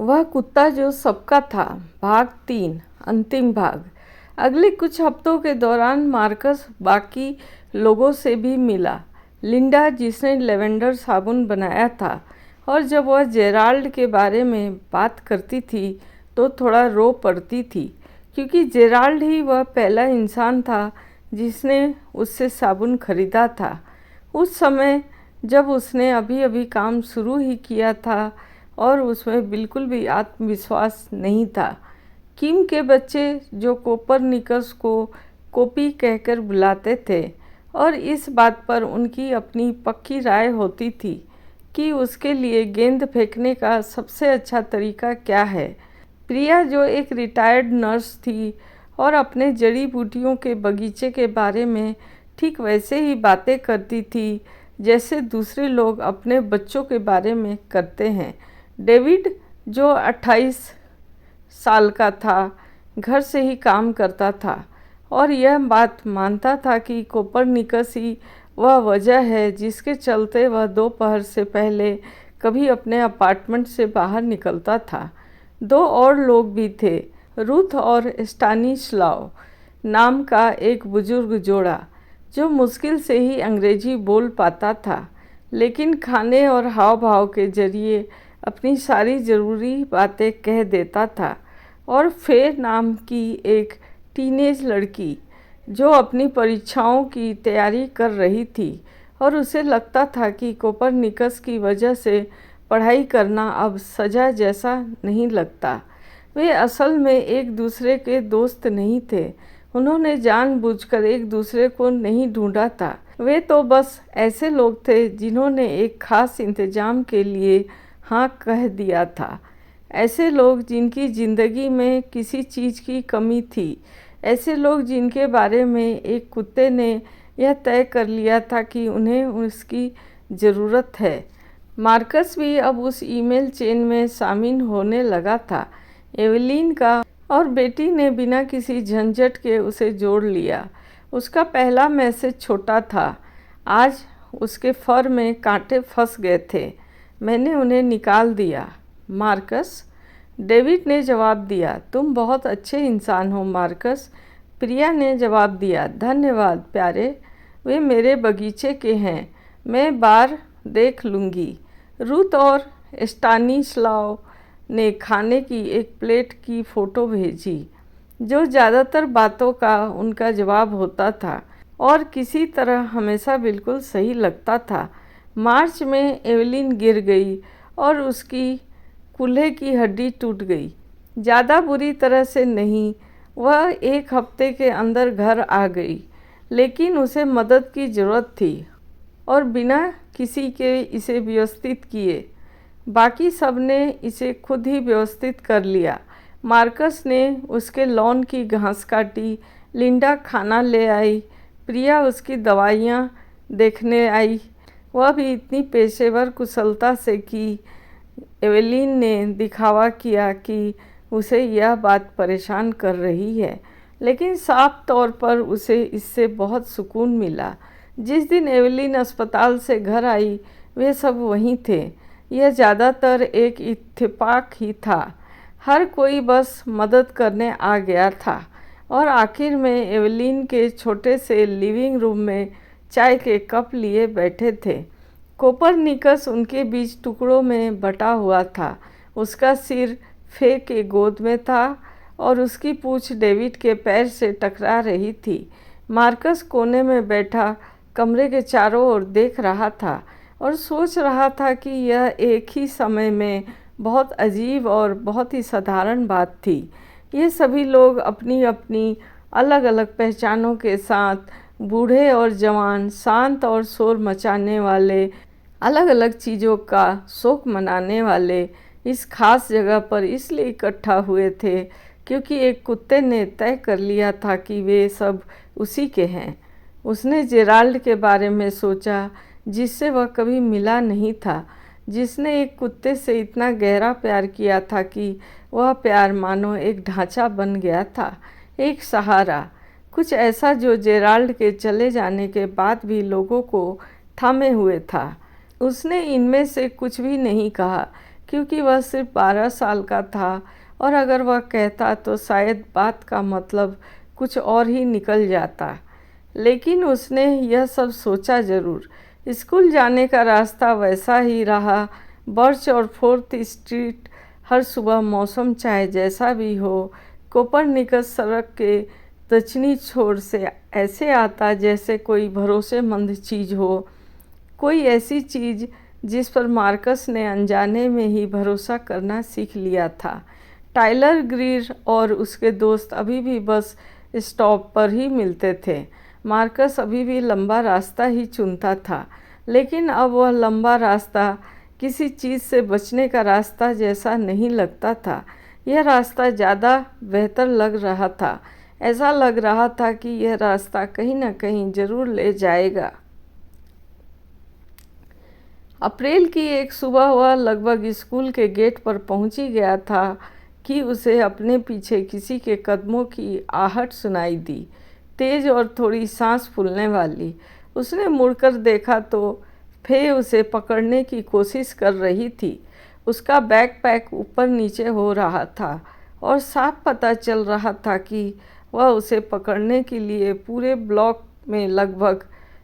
वह कुत्ता जो सबका था, भाग 3, अंतिम भाग। अगले कुछ हफ्तों के दौरान मार्कस बाकी लोगों से भी मिला। लिंडा, जिसने लेवेंडर साबुन बनाया था, और जब वह जेराल्ड के बारे में बात करती थी तो थोड़ा रो पड़ती थी, क्योंकि जेराल्ड ही वह पहला इंसान था जिसने उससे साबुन खरीदा था। उस समय जब उसने अभी अभी काम शुरू ही किया था और उसमें बिल्कुल भी आत्मविश्वास नहीं था। किम के बच्चे, जो कोपरनिकस को कोपी कहकर बुलाते थे, और इस बात पर उनकी अपनी पक्की राय होती थी कि उसके लिए गेंद फेंकने का सबसे अच्छा तरीका क्या है। प्रिया, जो एक रिटायर्ड नर्स थी और अपने जड़ी बूटियों के बगीचे के बारे में ठीक वैसे ही बातें करती थी जैसे दूसरे लोग अपने बच्चों के बारे में करते हैं। डेविड, जो 28 साल का था, घर से ही काम करता था और यह बात मानता था कि कोपरनिकस ही वह वजह है जिसके चलते वह दोपहर से पहले कभी अपने अपार्टमेंट से बाहर निकलता था। दो और लोग भी थे, रूथ और स्टानिस्लाव नाम का एक बुजुर्ग जोड़ा, जो मुश्किल से ही अंग्रेजी बोल पाता था, लेकिन खाने और हाव भाव के जरिए अपनी सारी ज़रूरी बातें कह देता था। और फे नाम की एक टीनेज लड़की, जो अपनी परीक्षाओं की तैयारी कर रही थी और उसे लगता था कि कोपरनिकस की वजह से पढ़ाई करना अब सजा जैसा नहीं लगता। वे असल में एक दूसरे के दोस्त नहीं थे। उन्होंने जानबूझकर एक दूसरे को नहीं ढूंढा था। वे तो बस ऐसे लोग थे जिन्होंने एक खास इंतजाम के लिए हाँ कह दिया था। ऐसे लोग जिनकी ज़िंदगी में किसी चीज़ की कमी थी। ऐसे लोग जिनके बारे में एक कुत्ते ने यह तय कर लिया था कि उन्हें उसकी ज़रूरत है। मार्कस भी अब उस ईमेल चेन में शामिल होने लगा था। एवेलिन का और बेटी ने बिना किसी झंझट के उसे जोड़ लिया। उसका पहला मैसेज छोटा था। आज उसके फर में कांटे फंस गए थे। मैंने उन्हें निकाल दिया, मार्कस। डेविड ने जवाब दिया, तुम बहुत अच्छे इंसान हो, मार्कस। प्रिया ने जवाब दिया, धन्यवाद प्यारे, वे मेरे बगीचे के हैं, मैं बार देख लूँगी। रूथ और स्टानिस्लाव ने खाने की एक प्लेट की फ़ोटो भेजी, जो ज़्यादातर बातों का उनका जवाब होता था और किसी तरह हमेशा बिल्कुल सही लगता था। मार्च में एवेलिन गिर गई और उसकी कूल्हे की हड्डी टूट गई। ज़्यादा बुरी तरह से नहीं, वह एक हफ्ते के अंदर घर आ गई, लेकिन उसे मदद की ज़रूरत थी और बिना किसी के इसे व्यवस्थित किए। बाकी सब ने इसे खुद ही व्यवस्थित कर लिया। मार्कस ने उसके लॉन की घास काटी, लिंडा खाना ले आई, प्रिया उसकी दवाइयाँ देखने आई, वह भी इतनी पेशेवर कुशलता से कि एवेलिन ने दिखावा किया कि उसे यह बात परेशान कर रही है, लेकिन साफ तौर पर उसे इससे बहुत सुकून मिला। जिस दिन एवेलिन अस्पताल से घर आई, वे सब वहीं थे। यह ज़्यादातर एक इत्तेफाक ही था। हर कोई बस मदद करने आ गया था और आखिर में एवेलिन के छोटे से लिविंग रूम में चाय के कप लिए बैठे थे। कोपरनिकस उनके बीच टुकड़ों में बटा हुआ था। उसका सिर फे के गोद में था और उसकी पूंछ डेविड के पैर से टकरा रही थी। मार्कस कोने में बैठा कमरे के चारों ओर देख रहा था और सोच रहा था कि यह एक ही समय में बहुत अजीब और बहुत ही साधारण बात थी। ये सभी लोग अपनी अपनी अलग अलग पहचानों के साथ, बूढ़े और जवान, शांत और शोर मचाने वाले, अलग अलग चीज़ों का शौक मनाने वाले, इस खास जगह पर इसलिए इकट्ठा हुए थे क्योंकि एक कुत्ते ने तय कर लिया था कि वे सब उसी के हैं। उसने जेराल्ड के बारे में सोचा, जिससे वह कभी मिला नहीं था, जिसने एक कुत्ते से इतना गहरा प्यार किया था कि वह प्यार मानो एक ढांचा बन गया था, एक सहारा, कुछ ऐसा जो जेराल्ड के चले जाने के बाद भी लोगों को थामे हुए था। उसने इनमें से कुछ भी नहीं कहा क्योंकि वह सिर्फ 12 साल का था और अगर वह कहता तो शायद बात का मतलब कुछ और ही निकल जाता। लेकिन उसने यह सब सोचा ज़रूर। स्कूल जाने का रास्ता वैसा ही रहा। बर्च और 4th स्ट्रीट हर सुबह, मौसम चाहे जैसा भी हो, कोपरनिकस सड़क के दक्षिणी छोर से ऐसे आता जैसे कोई भरोसेमंद चीज़ हो, कोई ऐसी चीज़ जिस पर मार्कस ने अनजाने में ही भरोसा करना सीख लिया था। टाइलर ग्रीर और उसके दोस्त अभी भी बस स्टॉप पर ही मिलते थे। मार्कस अभी भी लंबा रास्ता ही चुनता था, लेकिन अब वह लंबा रास्ता किसी चीज़ से बचने का रास्ता जैसा नहीं लगता था। यह रास्ता ज़्यादा बेहतर लग रहा था। ऐसा लग रहा था कि यह रास्ता कहीं न कहीं ज़रूर ले जाएगा। अप्रैल की एक सुबह वह लगभग स्कूल के गेट पर पहुंच ही गया था कि उसे अपने पीछे किसी के कदमों की आहट सुनाई दी, तेज और थोड़ी सांस फूलने वाली। उसने मुड़कर देखा तो फे उसे पकड़ने की कोशिश कर रही थी। उसका बैकपैक ऊपर नीचे हो रहा था और साफ पता चल रहा था कि वह उसे पकड़ने के लिए पूरे ब्लॉक में लगभग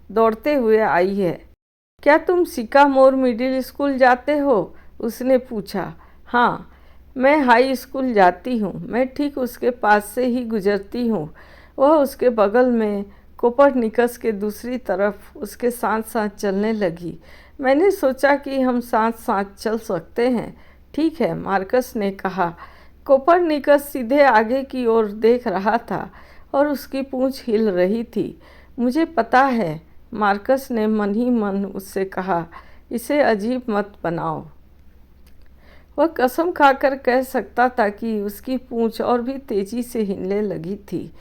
दौड़ते हुए आई है। क्या तुम सिकामोर मिडिल स्कूल जाते हो? उसने पूछा। हाँ, मैं हाई स्कूल जाती हूँ। मैं ठीक उसके पास से ही गुजरती हूँ। वह उसके बगल में कोपरनिकस के दूसरी तरफ उसके साथ साथ चलने लगी। मैंने सोचा कि हम साथ साथ चल सकते हैं। ठीक है, मार्कस ने कहा। कोपरनिकस सीधे आगे की ओर देख रहा था और उसकी पूंछ हिल रही थी। मुझे पता है, मार्कस ने मन ही मन उससे कहा, इसे अजीब मत बनाओ। वह कसम खाकर कह सकता था कि उसकी पूंछ और भी तेजी से हिलने लगी थी।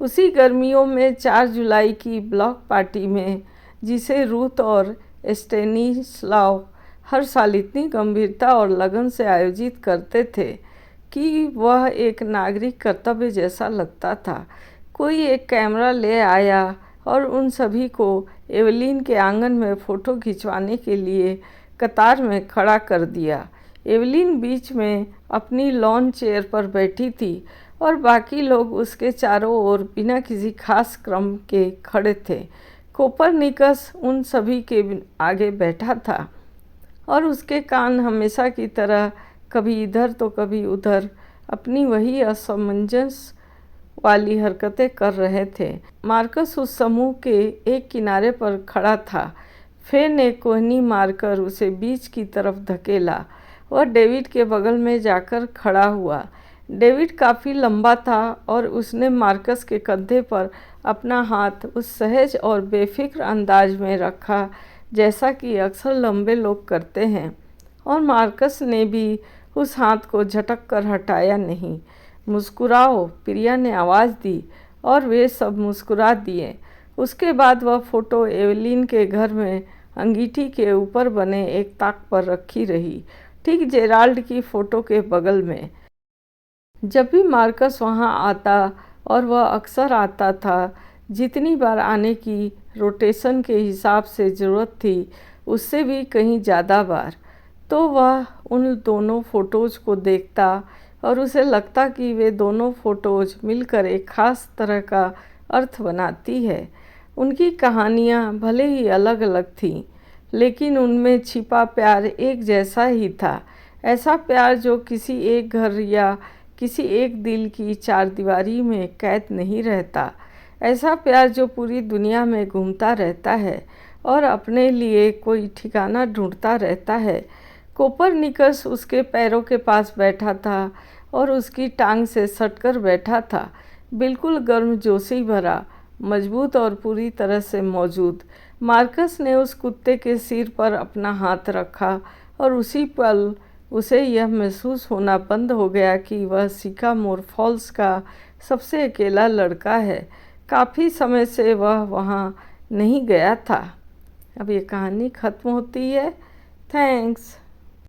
उसी गर्मियों में 4 जुलाई की ब्लॉक पार्टी में, जिसे रूथ और स्टेनिस्लाव हर साल इतनी गंभीरता और लगन से आयोजित करते थे कि वह एक नागरिक कर्तव्य जैसा लगता था, कोई एक कैमरा ले आया और उन सभी को एवलिन के आंगन में फ़ोटो खिंचवाने के लिए कतार में खड़ा कर दिया। एवलिन बीच में अपनी लॉन चेयर पर बैठी थी और बाकी लोग उसके चारों ओर बिना किसी खास क्रम के खड़े थे। कोपरनिकस उन सभी के आगे बैठा था और उसके कान हमेशा की तरह कभी इधर तो कभी उधर अपनी वही असमंजस वाली हरकतें कर रहे थे। मार्कस उस समूह के एक किनारे पर खड़ा था। फे ने कोहनी मारकर उसे बीच की तरफ धकेला। वह डेविड के बगल में जाकर खड़ा हुआ। डेविड काफ़ी लंबा था और उसने मार्कस के कंधे पर अपना हाथ उस सहज और बेफिक्र अंदाज में रखा जैसा कि अक्सर लंबे लोग करते हैं, और मार्कस ने भी उस हाथ को झटक कर हटाया नहीं। मुस्कुराओ, प्रिया ने आवाज़ दी और वे सब मुस्कुरा दिए। उसके बाद वह फ़ोटो एवलिन के घर में अंगीठी के ऊपर बने एक ताक पर रखी रही, ठीक जेराल्ड की फ़ोटो के बगल में। जब भी मार्कस वहाँ आता, और वह अक्सर आता था, जितनी बार आने की रोटेशन के हिसाब से ज़रूरत थी उससे भी कहीं ज़्यादा बार, तो वह उन दोनों फ़ोटोज़ को देखता और उसे लगता कि वे दोनों फ़ोटोज़ मिलकर एक ख़ास तरह का अर्थ बनाती है। उनकी कहानियाँ भले ही अलग अलग थीं, लेकिन उनमें छिपा प्यार एक जैसा ही था। ऐसा प्यार जो किसी एक घर या किसी एक दिल की चारदीवारी में कैद नहीं रहता। ऐसा प्यार जो पूरी दुनिया में घूमता रहता है और अपने लिए कोई ठिकाना ढूंढता रहता है। कोपरनिकस उसके पैरों के पास बैठा था और उसकी टांग से सटकर बैठा था, बिल्कुल गर्मजोशी भरा, मजबूत और पूरी तरह से मौजूद। मार्कस ने उस कुत्ते के सिर पर अपना हाथ रखा और उसी पल उसे यह महसूस होना बंद हो गया कि वह सिकामोर फॉल्स का सबसे अकेला लड़का है। काफ़ी समय से वह वहाँ नहीं गया था। अब ये कहानी ख़त्म होती है। थैंक्स।